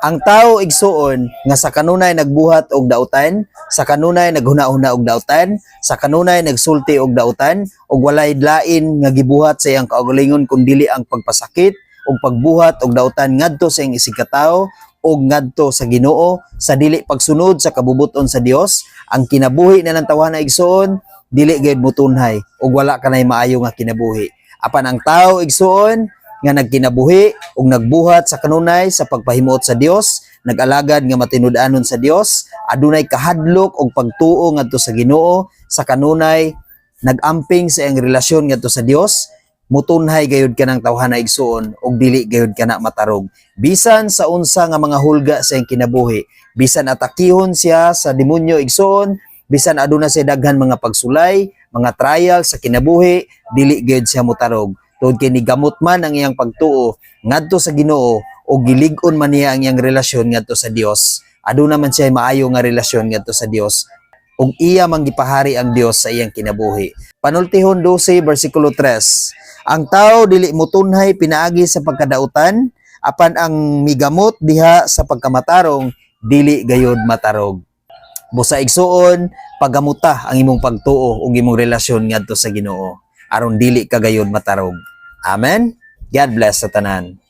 Ang tao igsuon nga sa kanunay nagbuhat og dautan, sa kanunay naghuna-huna og dautan, sa kanunay nagsulti og dautan, ug walay lain nga gibuhat sa iyang kaugalingon kun dili ang pagpasakit ug pagbuhat og dautan ngadto sa iyang isig katawo ug ngadto sa Ginoo sa dili pagsunod sa kabubuton sa Dios. Ang kinabuhi na ng tawhana igsuon dili gayud mutunhay ug wala kanay maayo nga kinabuhi. Apan ang tao igsuon nga nagkinabuhi ug nagbuhat sa kanunay sa pagpahimuot sa Dios, nag-alagad nga matinud-anon sa Dios, adunay kahadlok og pagtuo ngadto sa Ginoo, sa kanunay nagamping sa iyang relasyon ngadto sa Dios, mutunhay gayud kanang tawhana igsuon ug dili gayud kana matarog. Bisan sa unsa nga mga hulga sa iyang kinabuhi, bisan atakihon siya sa demonyo igsuon, bisan aduna siya daghan mga pagsulay, mga trial sa kinabuhi, dili gayud siya mutarog. Tungod kay nigamot man ang iyang pagtuo ngadto sa Ginoo o gilig-on man niya ang iyang relasyon ngadto sa Dios. Aduna man siya maayo nga relasyon ngadto sa Dios ug iya man gipahari ang Dios sa iyang kinabuhi. Panultihon 12 bersikulo 3. Ang tao dili mutunhay pinaagi sa pagkadautan, apan ang migamot diha sa pagkamatarong dili gayud matarog. Busa igsuon, pagamuta ang imong pagtuo ug imong relasyon ngadto sa Ginoo aron dili ka gayud matarog. Amen. God bless sa tanan.